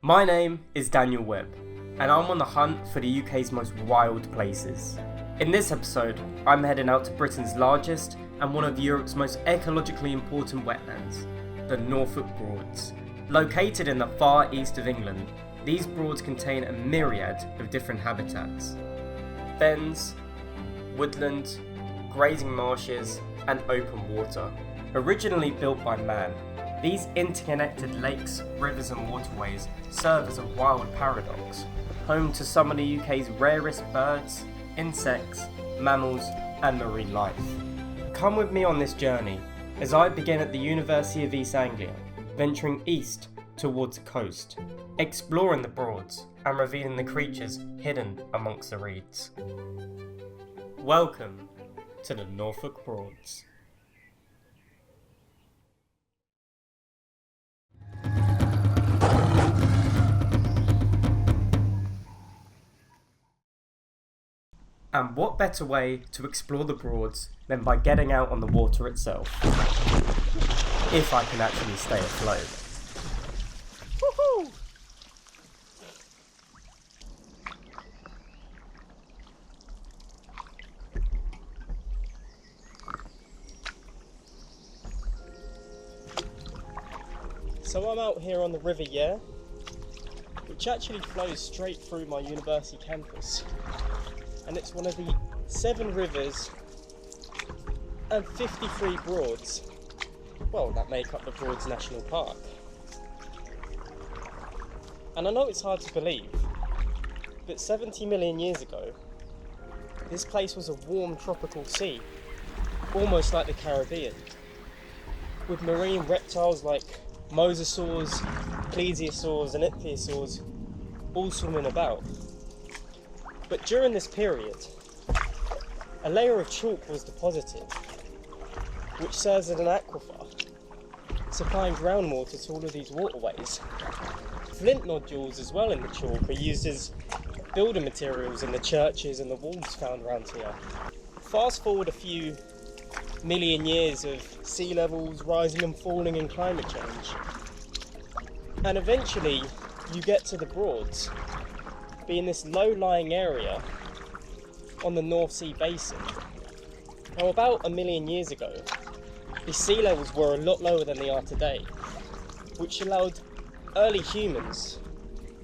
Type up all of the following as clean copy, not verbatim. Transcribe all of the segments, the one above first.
My name is Daniel Webb, and I'm on the hunt for the UK's most wild places. In this episode, I'm heading out to Britain's largest and one of Europe's most ecologically important wetlands, the Norfolk Broads. Located in the far east of England, these broads contain a myriad of different habitats. Fens, woodland, grazing marshes, and open water. Originally built by man, these interconnected lakes, rivers and waterways serve as a wild paradox, home to some of the UK's rarest birds, insects, mammals and marine life. Come with me on this journey as I begin at the University of East Anglia, venturing east towards the coast, exploring the Broads and revealing the creatures hidden amongst the reeds. Welcome to the Norfolk Broads. And what better way to explore the Broads than by getting out on the water itself? If I can actually stay afloat. Woohoo! So I'm out here on the River Yare, which actually flows straight through my university campus. And it's one of the 7 rivers and 53 broads, that make up the Broads National Park. And I know it's hard to believe, but 70 million years ago, this place was a warm tropical sea, almost like the Caribbean, with marine reptiles like mosasaurs, plesiosaurs and ichthyosaurs all swimming about. But during this period, a layer of chalk was deposited, which serves as an aquifer, supplying groundwater to all of these waterways. Flint nodules as well in the chalk are used as building materials in the churches and the walls found around here. Fast forward a few million years of sea levels rising and falling and climate change, and eventually you get to the Broads, being this low-lying area on the North Sea basin. Now, about 1 million years ago, the sea levels were a lot lower than they are today, which allowed early humans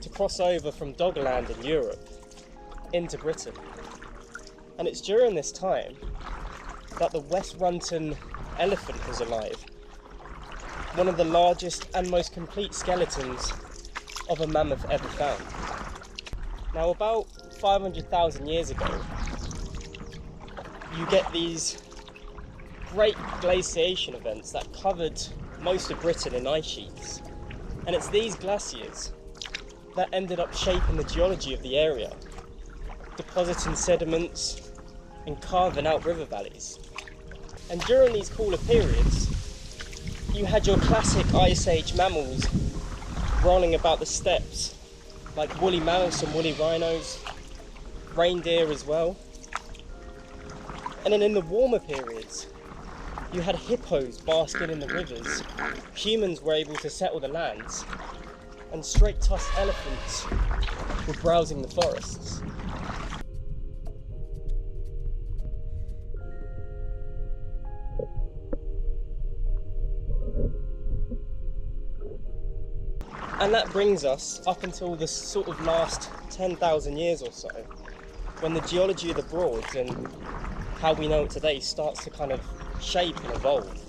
to cross over from Doggerland in Europe into Britain. And it's during this time that the West Runton elephant was alive, one of the largest and most complete skeletons of a mammoth ever found. Now, about 500,000 years ago, you get these great glaciation events that covered most of Britain in ice sheets. And it's these glaciers that ended up shaping the geology of the area, depositing sediments and carving out river valleys. And during these cooler periods, you had your classic Ice Age mammals rolling about the steppes, like woolly mammoths and woolly rhinos, reindeer as well. And then in the warmer periods, you had hippos basking in the rivers, humans were able to settle the lands, and straight-tusked elephants were browsing the forests. And that brings us up until the sort of last 10,000 years or so, when the geology of the Broads and how we know it today starts to kind of shape and evolve.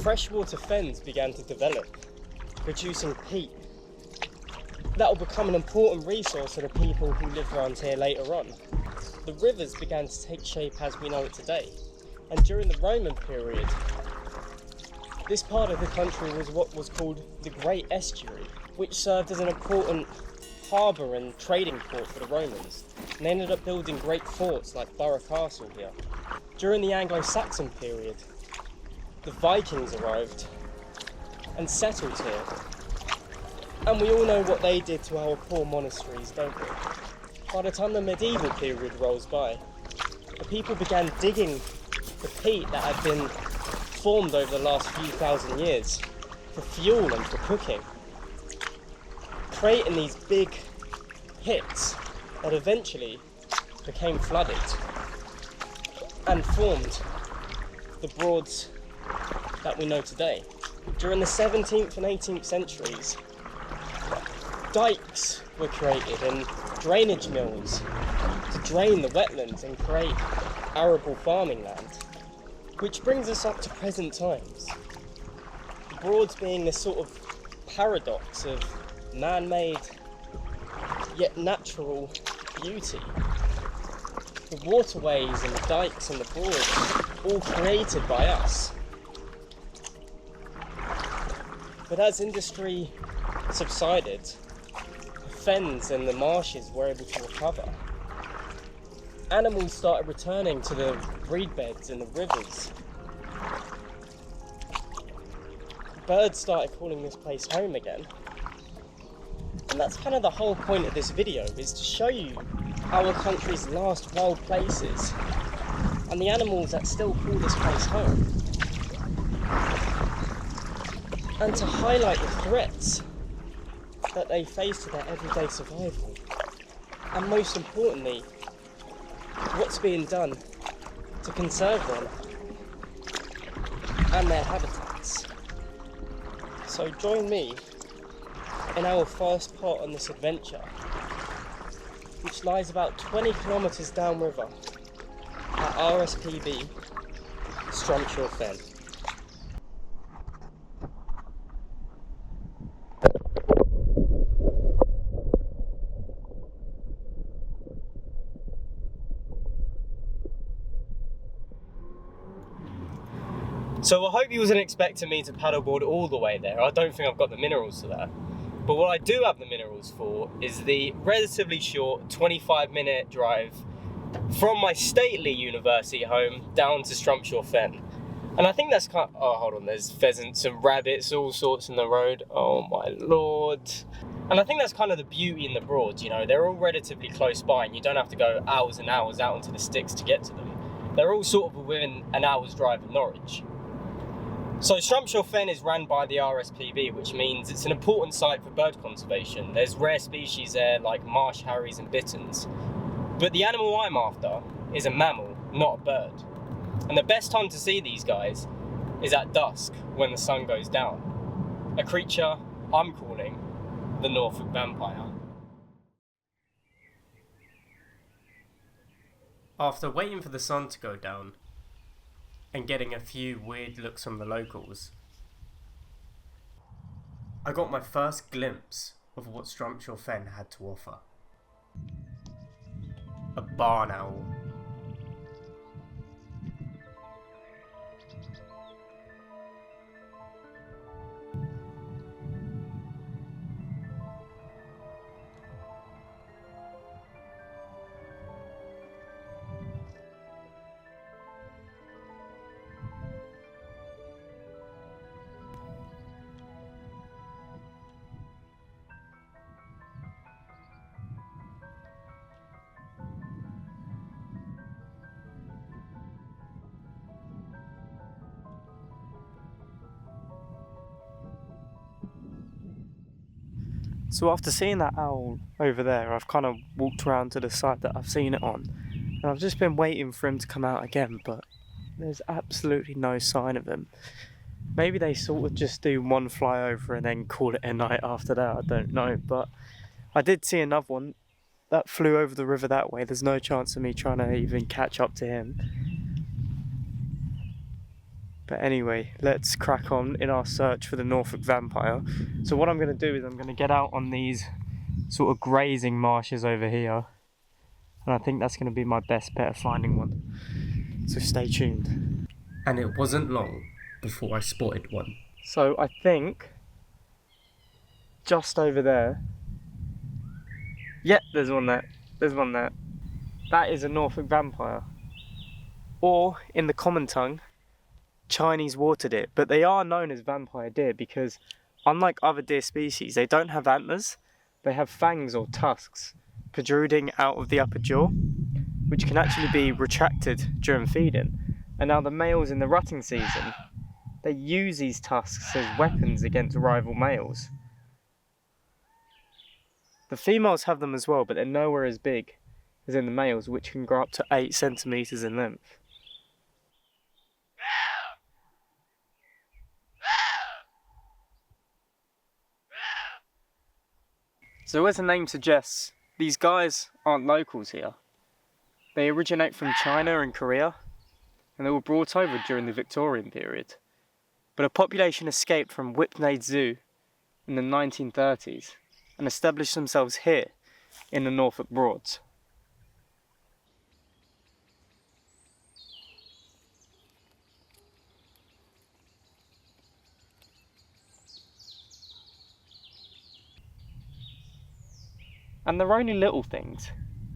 Freshwater fens began to develop, producing peat. That will become an important resource for the people who lived around here later on. The rivers began to take shape as we know it today, and during the Roman period, this part of the country was what was called the Great Estuary, which served as an important harbour and trading port for the Romans, and they ended up building great forts like Borough Castle here. During the Anglo-Saxon period, the Vikings arrived and settled here, and we all know what they did to our poor monasteries, don't we? By the time the medieval period rolls by, the people began digging the peat that had been formed over the last few thousand years for fuel and for cooking. creating these big hits that eventually became flooded and formed the Broads that we know today. During the 17th and 18th centuries, dikes were created and drainage mills to drain the wetlands and create arable farming land. Which brings us up to present times. The Broads being this sort of paradox of man-made yet natural beauty. The waterways and the dikes and the Broads, all created by us. But as industry subsided, the fens and the marshes were able to recover. Animals started returning to the reedbeds and the rivers. Birds started calling this place home again. And that's kind of the whole point of this video, is to show you our country's last wild places and the animals that still call this place home. And to highlight the threats that they face to their everyday survival. And most importantly, what's being done to conserve them and their habitats. So join me in our first part on this adventure, which lies about 20 kilometres downriver at RSPB Strumpshaw Fen. So I hope you wasn't expecting me to paddleboard all the way there. I don't think I've got the minerals for that. But what I do have the minerals for is the relatively short 25-minute drive from my stately university home down to Strumpshaw Fen. And I think that's kind of, oh hold on, there's pheasants and rabbits, all sorts in the road. Oh my lord. And I think that's kind of the beauty in the Broads, you know, they're all relatively close by and you don't have to go hours and hours out into the sticks to get to them. They're all sort of within an hour's drive of Norwich. So Strumpshaw Fen is run by the RSPB, which means it's an important site for bird conservation. There's rare species there like Marsh Harriers and bitterns. But the animal I'm after is a mammal, not a bird. And the best time to see these guys is at dusk when the sun goes down. A creature I'm calling the Norfolk vampire. After waiting for the sun to go down, and getting a few weird looks from the locals, I got my first glimpse of what Strumpshaw Fen had to offer. A barn owl. So after seeing that owl over there, I've kind of walked around to the side that I've seen it on, and I've just been waiting for him to come out again, but there's absolutely no sign of him. Maybe they sort of just do one flyover and then call it a night after that, I don't know, but I did see another one that flew over the river that way. There's no chance of me trying to even catch up to him. But anyway, let's crack on in our search for the Norfolk vampire. So what I'm going to do is I'm going to get out on these sort of grazing marshes over here. And I think that's going to be my best bet of finding one. So stay tuned. And it wasn't long before I spotted one. So I think just over there. Yep, there's one there. There's one there. That is a Norfolk vampire. Or, in the common tongue, Chinese water deer, but they are known as vampire deer because unlike other deer species, they don't have antlers, they have fangs or tusks protruding out of the upper jaw, which can actually be retracted during feeding. And now the males in the rutting season, they use these tusks as weapons against rival males. The females have them as well, but they're nowhere as big as in the males, which can grow up to 8 centimetres in length. So as the name suggests, these guys aren't locals here. They originate from China and Korea, and they were brought over during the Victorian period. But a population escaped from Whitnade Zoo in the 1930s and established themselves here in the Norfolk Broads. And they're only little things.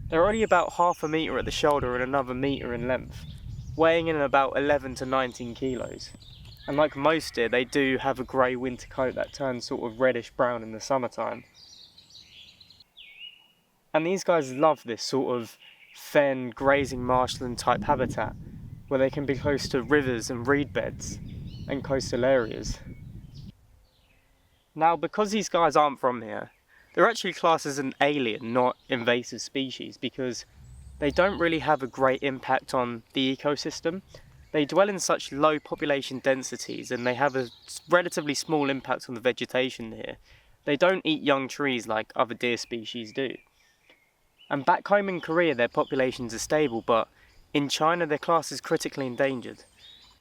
They're only about half a metre at the shoulder and another metre in length, weighing in about 11 to 19 kilos. And like most deer, they do have a grey winter coat that turns sort of reddish brown in the summertime. And these guys love this sort of fen, grazing marshland type habitat, where they can be close to rivers and reed beds and coastal areas. Now, because these guys aren't from here, they're actually classed as an alien, not invasive species, because they don't really have a great impact on the ecosystem. They dwell in such low population densities and they have a relatively small impact on the vegetation here. They don't eat young trees like other deer species do. And back home in Korea their populations are stable, but in China they're classed as critically endangered.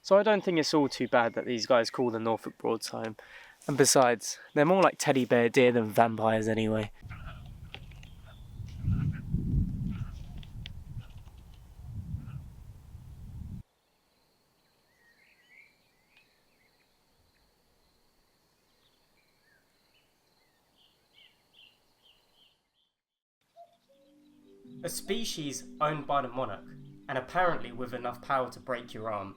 So I don't think it's all too bad that these guys call the Norfolk Broads home. And besides, they're more like teddy bear deer than vampires anyway. A species owned by the monarch, and apparently with enough power to break your arm,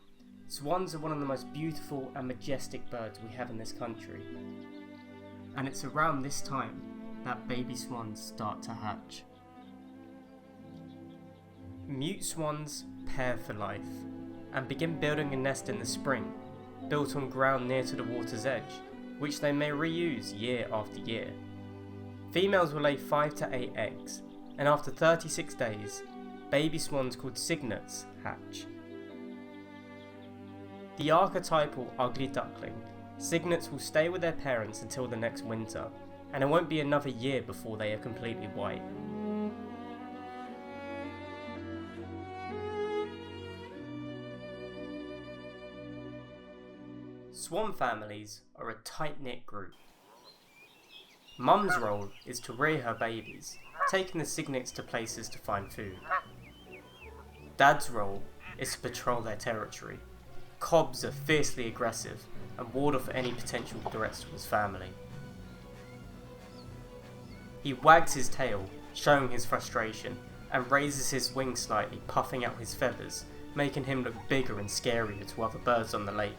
swans are one of the most beautiful and majestic birds we have in this country. And it's around this time that baby swans start to hatch. Mute swans pair for life and begin building a nest in the spring, built on ground near to the water's edge, which they may reuse year after year. Females will lay 5 to 8 eggs, and after 36 days, baby swans called cygnets hatch. The archetypal ugly duckling, cygnets will stay with their parents until the next winter, and it won't be another year before they are completely white. Swan families are a tight-knit group. Mum's role is to rear her babies, taking the cygnets to places to find food. Dad's role is to patrol their territory. Cobs are fiercely aggressive and ward off any potential threats to his family. He wags his tail, showing his frustration, and raises his wings slightly, puffing out his feathers, making him look bigger and scarier to other birds on the lake.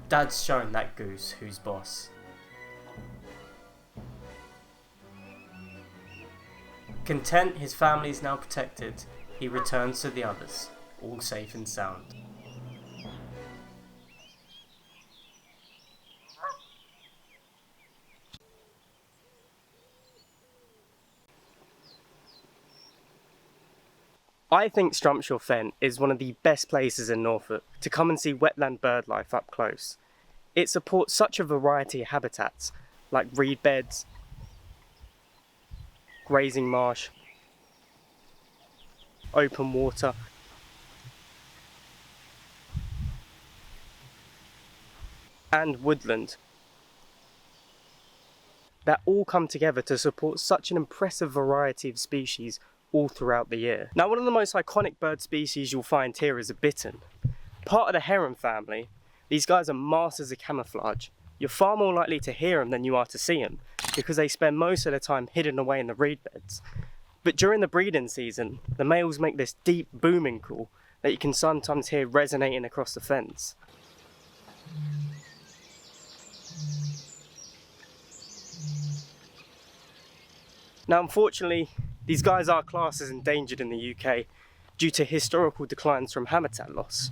Dad's shown that goose who's boss. Content his family is now protected, he returns to the others, all safe and sound. I think Strumpshaw Fen is one of the best places in Norfolk to come and see wetland bird life up close. It supports such a variety of habitats, like reed beds, grazing marsh, open water, and woodland, that all come together to support such an impressive variety of species all throughout the year. Now, one of the most iconic bird species you'll find here is a bittern. Part of the heron family, these guys are masters of camouflage. You're far more likely to hear them than you are to see them, because they spend most of their time hidden away in the reed beds. But during the breeding season, the males make this deep booming call that you can sometimes hear resonating across the fence. Now unfortunately, these guys are classed as endangered in the UK due to historical declines from habitat loss.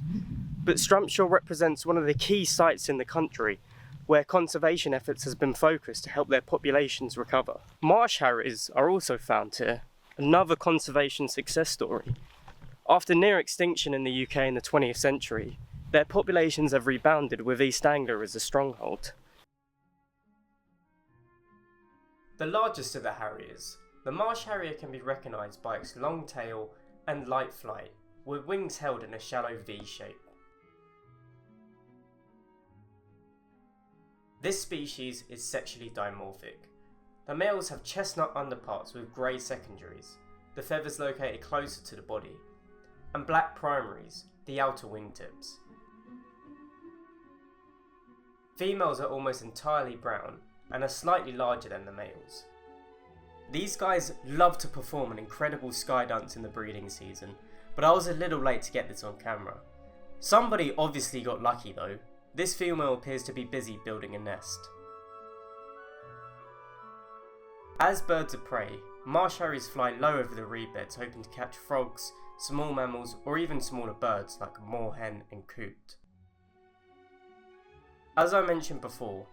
But Strumpshaw represents one of the key sites in the country where conservation efforts has been focused to help their populations recover. Marsh Harriers are also found here, another conservation success story. After near extinction in the UK in the 20th century, their populations have rebounded with East Anglia as a stronghold. The largest of the harriers, the Marsh Harrier can be recognised by its long tail and light flight, with wings held in a shallow V shape. This species is sexually dimorphic. The males have chestnut underparts with grey secondaries, the feathers located closer to the body, and black primaries, the outer wingtips. Females are almost entirely brown and are slightly larger than the males. These guys love to perform an incredible sky dance in the breeding season, but I was a little late to get this on camera. Somebody obviously got lucky though. This female appears to be busy building a nest. As birds of prey, Marsh Harriers fly low over the reedbeds hoping to catch frogs, small mammals or even smaller birds like moorhen and coot. As I mentioned before,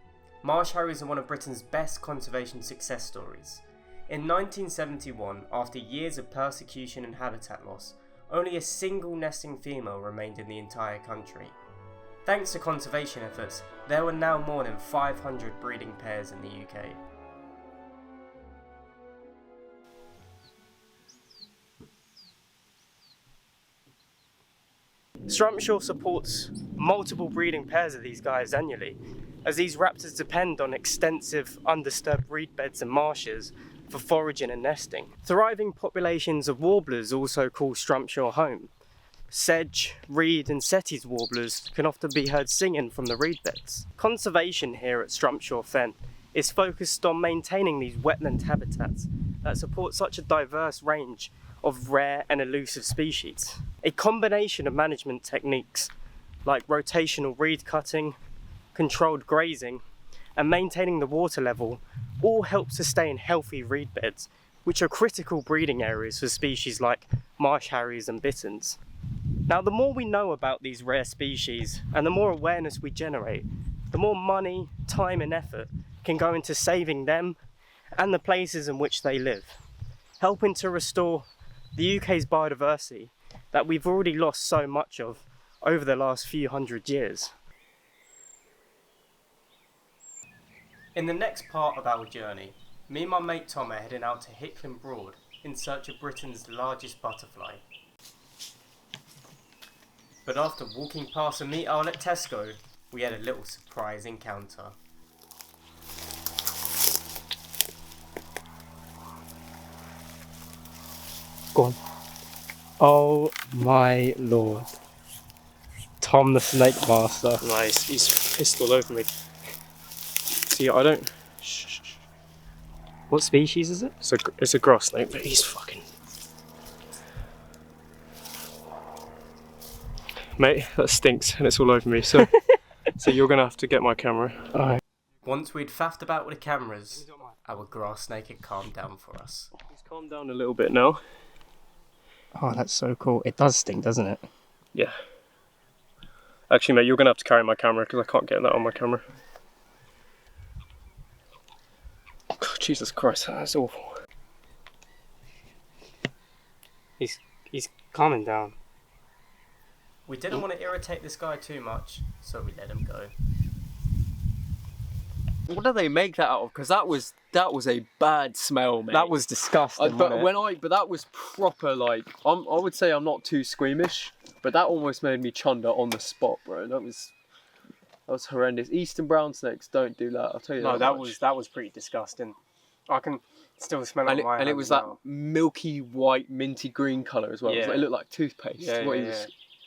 Marsh Harriers are one of Britain's best conservation success stories. In 1971, after years of persecution and habitat loss, only a single nesting female remained in the entire country. Thanks to conservation efforts, there were now more than 500 breeding pairs in the UK. Strumpshaw supports multiple breeding pairs of these guys annually, as these raptors depend on extensive undisturbed reedbeds and marshes for foraging and nesting. Thriving populations of warblers also call Strumpshaw home. Sedge, reed and Sette's warblers can often be heard singing from the reedbeds. Conservation here at Strumpshaw Fen is focused on maintaining these wetland habitats that support such a diverse range of rare and elusive species. A combination of management techniques like rotational reed cutting, controlled grazing and maintaining the water level all help sustain healthy reedbeds, which are critical breeding areas for species like Marsh Harriers and bitterns. Now, the more we know about these rare species and the more awareness we generate, the more money, time and effort can go into saving them and the places in which they live, helping to restore the UK's biodiversity that we've already lost so much of over the last few hundred years. In the next part of our journey, me and my mate Tom are heading out to Hickling Broad in search of Britain's largest butterfly. But after walking past a meat aisle at Tesco, we had a little surprise encounter. Go on. Oh my lord. Tom the Snake Master. Nice, he's pissed all over me. See, I don't... Shh. What species is it? It's a grass snake, but he's fucking... Mate, that stinks and it's all over me, so so you're gonna have to get my camera. Alright. Once we'd faffed about with the cameras, our grass snake had calmed down for us. He's calmed down a little bit now. Oh, that's so cool. It does stink, doesn't it? Yeah. Actually, mate, you're gonna have to carry my camera because I can't get that on my camera. God, Jesus Christ, that's awful. He's calming down. We didn't want to irritate this guy too much, so we let him go. What do they make that out of? Because that was a bad smell, mate. That was disgusting. But that was proper. Like I would say I'm not too squeamish, but that almost made me chunder on the spot, bro. That was horrendous. Eastern brown snakes don't do that. I'll tell you. No, that was pretty disgusting. I can still smell it. And it was that milky white, minty green colour as well. Yeah. It looked like toothpaste. Yeah.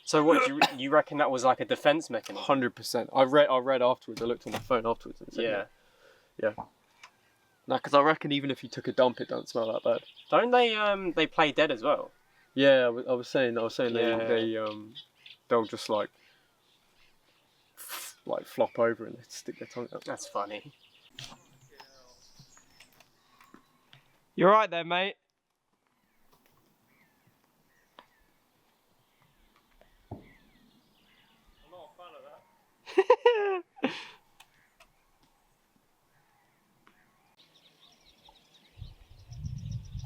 So what, you reckon that was like a defence mechanism? 100%. I read afterwards. I looked on my phone afterwards. And said, yeah. No, because I reckon even if you took a dump, it don't smell that bad. Don't they play dead as well? Yeah, I was saying they'll just like flop over and they stick their tongue out. That's funny. You alright there, mate? I'm not a fan of that.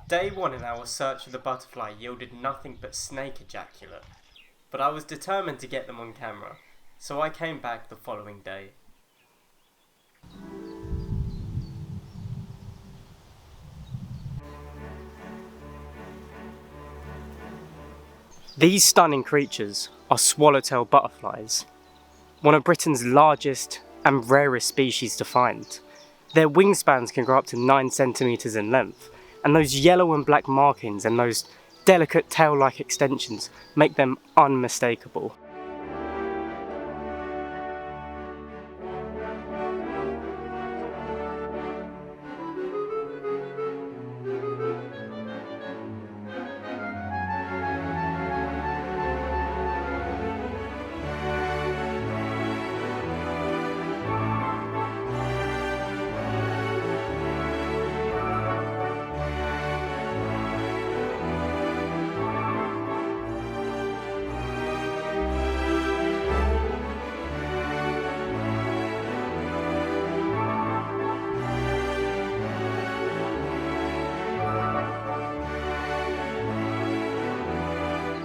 Day one in our search for the butterfly yielded nothing but snake ejaculate, but I was determined to get them on camera, so I came back the following day. These stunning creatures are swallowtail butterflies, one of Britain's largest and rarest species to find. Their wingspans can grow up to 9 centimetres in length, and those yellow and black markings and those delicate tail-like extensions make them unmistakable.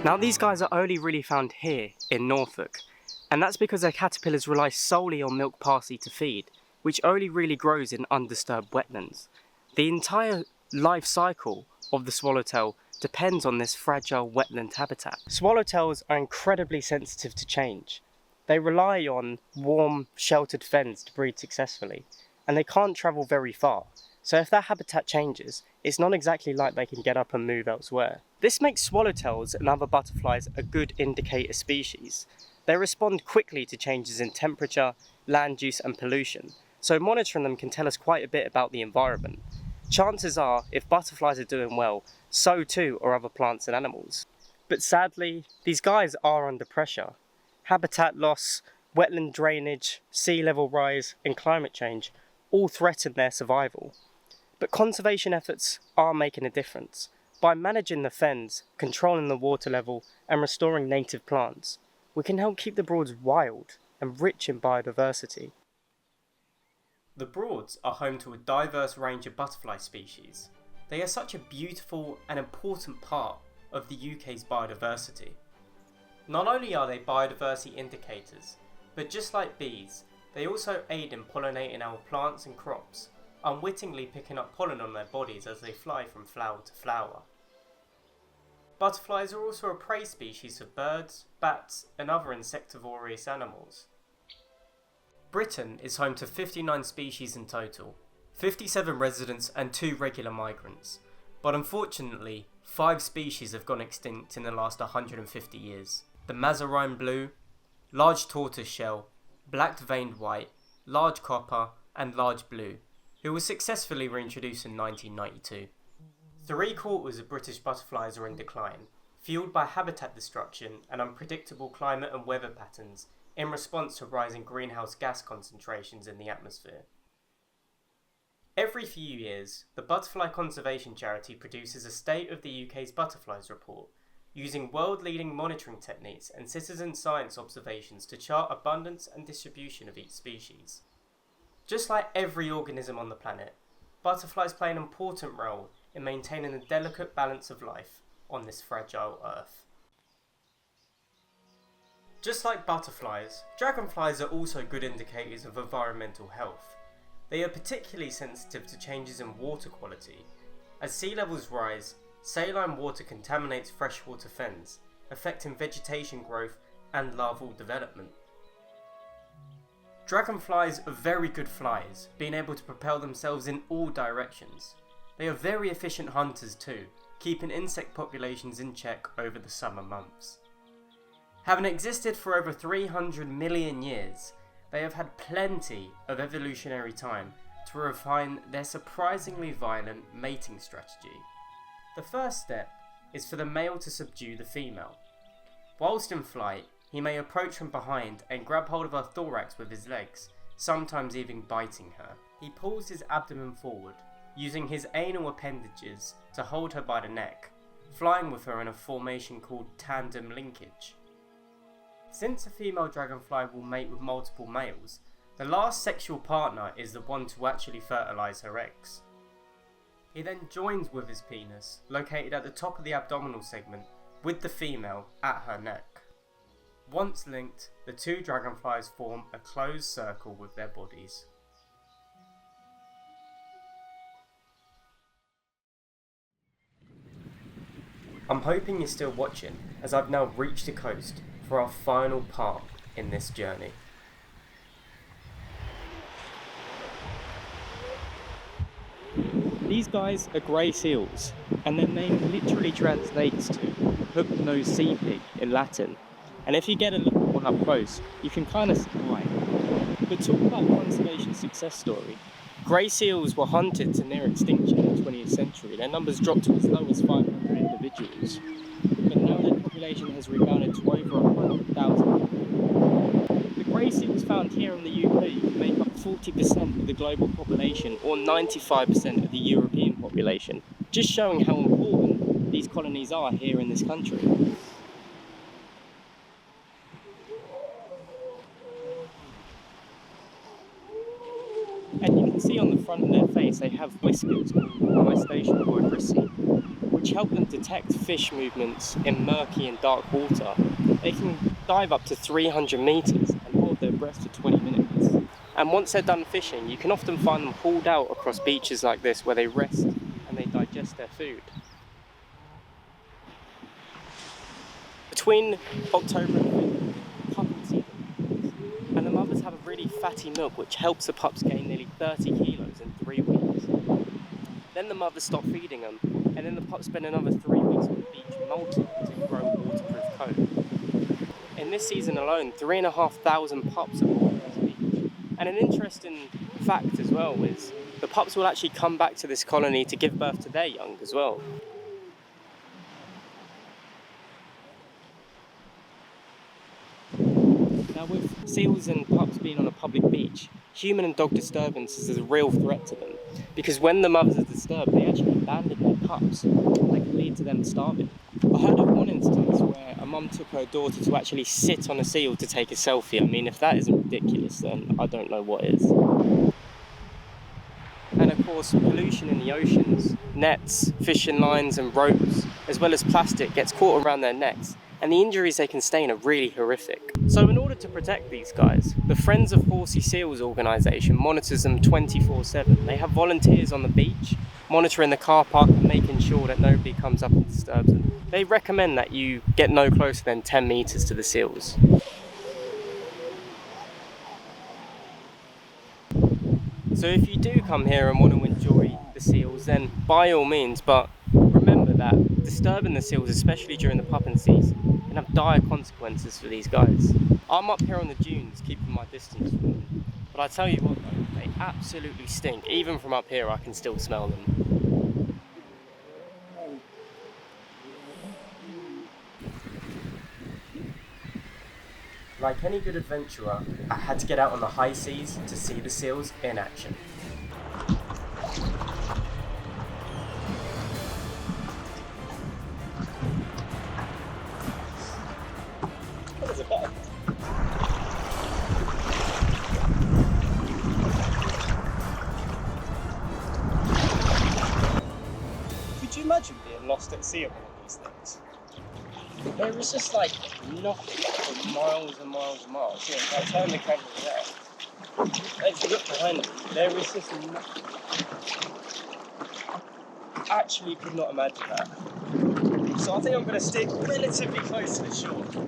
Now these guys are only really found here in Norfolk, and that's because their caterpillars rely solely on milk parsley to feed, which only really grows in undisturbed wetlands. The entire life cycle of the swallowtail depends on this fragile wetland habitat. Swallowtails are incredibly sensitive to change. They rely on warm, sheltered fens to breed successfully, and they can't travel very far. So if their habitat changes, it's not exactly like they can get up and move elsewhere. This makes swallowtails and other butterflies a good indicator species. They respond quickly to changes in temperature, land use and pollution, so monitoring them can tell us quite a bit about the environment. Chances are, if butterflies are doing well, so too are other plants and animals. But sadly, these guys are under pressure. Habitat loss, wetland drainage, sea level rise and climate change all threaten their survival. But conservation efforts are making a difference. By managing the fens, controlling the water level and restoring native plants, we can help keep the Broads wild and rich in biodiversity. The Broads are home to a diverse range of butterfly species. They are such a beautiful and important part of the UK's biodiversity. Not only are they biodiversity indicators, but just like bees, they also aid in pollinating our plants and crops, unwittingly picking up pollen on their bodies as they fly from flower to flower. Butterflies are also a prey species of birds, bats and other insectivorous animals. Britain is home to 59 species in total, 57 residents and 2 regular migrants, but unfortunately 5 species have gone extinct in the last 150 years. The Mazarine blue, large tortoiseshell, black-veined white, large copper and large blue, who was successfully reintroduced in 1992. 3/4 of British butterflies are in decline, fueled by habitat destruction and unpredictable climate and weather patterns in response to rising greenhouse gas concentrations in the atmosphere. Every few years, the Butterfly Conservation Charity produces a State of the UK's Butterflies report, using world-leading monitoring techniques and citizen science observations to chart abundance and distribution of each species. Just like every organism on the planet, butterflies play an important role in maintaining the delicate balance of life on this fragile earth. Just like butterflies, dragonflies are also good indicators of environmental health. They are particularly sensitive to changes in water quality. As sea levels rise, saline water contaminates freshwater fens, affecting vegetation growth and larval development. Dragonflies are very good flyers, being able to propel themselves in all directions. They are very efficient hunters too, keeping insect populations in check over the summer months. Having existed for over 300 million years, they have had plenty of evolutionary time to refine their surprisingly violent mating strategy. The first step is for the male to subdue the female. Whilst in flight, he may approach from behind and grab hold of her thorax with his legs, sometimes even biting her. He pulls his abdomen forward, using his anal appendages to hold her by the neck, flying with her in a formation called tandem linkage. Since a female dragonfly will mate with multiple males, the last sexual partner is the one to actually fertilise her eggs. He then joins with his penis, located at the top of the abdominal segment, with the female at her neck. Once linked, the two dragonflies form a closed circle with their bodies. I'm hoping you're still watching, as I've now reached the coast for our final part in this journey. These guys are grey seals, and their name literally translates to hook-nosed sea pig in Latin. And if you get a look at one up close, you can kind of see why. But talk about conservation success story. Grey seals were hunted to near extinction in the 20th century. Their numbers dropped to as low as 500 individuals. But now their population has rebounded to over 100,000. The grey seals found here in the UK make up 40% of the global population, or 95% of the European population, just showing how important these colonies are here in this country. And you can see on the front of their face they have whiskers called molestation quadrici, which help them detect fish movements in murky and dark water. They can dive up to 300 metres and hold their breath for 20 minutes. And once they're done fishing, you can often find them hauled out across beaches like this where they rest and they digest their food. Between October and November, puppy season, and the mothers have a really fatty milk which helps the pups gain nearly 30 kilos in 3 weeks. Then the mothers stop feeding them, and then the pups spend another 3 weeks on the beach molting to grow a waterproof coat. In this season alone, 3,500 pups are born on this beach. And an interesting fact as well is the pups will actually come back to this colony to give birth to their young as well. Now with seals and pups being on a public beach, human and dog disturbance is a real threat to them, because when the mothers are disturbed, they actually abandon their pups. That can lead to them starving. I heard of one instance where a mum took her daughter to actually sit on a seal to take a selfie. I mean, if that isn't ridiculous, then I don't know what is. And of course, pollution in the oceans, nets, fishing lines and ropes, as well as plastic gets caught around their necks, and the injuries they can sustain are really horrific. So in order to protect these guys, the Friends of Horsey Seals organisation monitors them 24/7. They have volunteers on the beach, monitoring the car park and making sure that nobody comes up and disturbs them. They recommend that you get no closer than 10 metres to the seals. So if you do come here and want to enjoy the seals, then by all means, but remember that disturbing the seals, especially during the pupping season, can have dire consequences for these guys. I'm up here on the dunes, keeping my distance from them. But I tell you what though, they absolutely stink. Even from up here I can still smell them. Like any good adventurer, I had to get out on the high seas to see the seals in action. There's a bed. Could you imagine being lost at sea on one of these things? There was just like nothing for miles and miles and miles. Yeah, if I turn the camera there, if you look behind me, there is just nothing. I actually could not imagine that. So I think I'm going to stick relatively close to the shore, so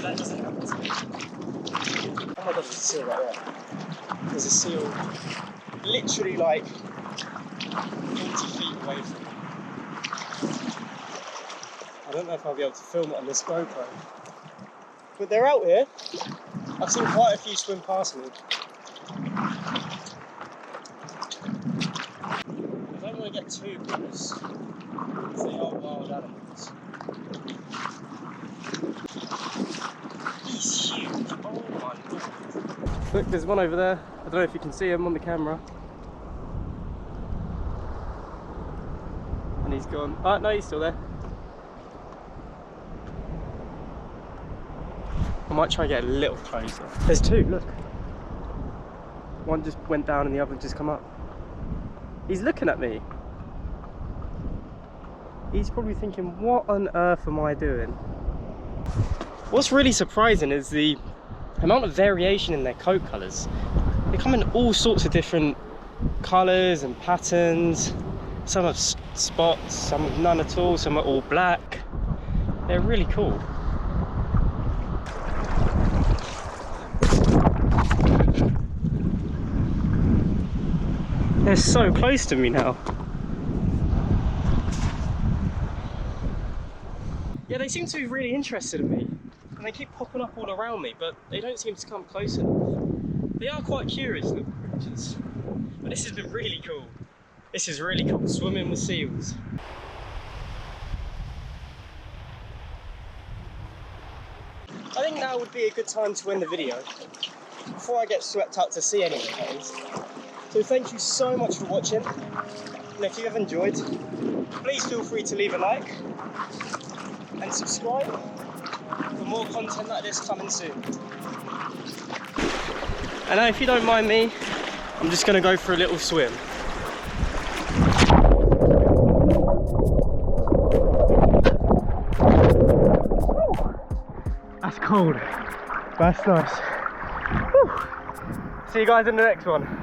that doesn't happen to me. Oh my god, there's a seal right there. There's a seal literally like 40 feet away from me. I don't know if I'll be able to film it on this GoPro, but they're out here. I've seen quite a few swim past me. I don't want to get too close, because they are wild animals. He's huge, oh my god. Look, there's one over there. I don't know if you can see him on the camera. And he's gone. Oh, no, he's still there. I might try and get a little closer. There's two, look. One just went down and the other just come up. He's looking at me. He's probably thinking, what on earth am I doing? What's really surprising is the amount of variation in their coat colours. They come in all sorts of different colours and patterns. Some have spots, some have none at all, some are all black. They're really cool. They're so close to me now. Yeah, they seem to be really interested in me. And they keep popping up all around me, but they don't seem to come close enough. They are quite curious little creatures. But this has been really cool. This is really cool, swimming with seals. I think now would be a good time to end the video before I get swept out to sea anyway, guys. So thank you so much for watching. And if you have enjoyed, please feel free to leave a like and subscribe for more content like this coming soon. And now, if you don't mind me, I'm just going to go for a little swim. That's cold. That's nice. Whew. See you guys in the next one.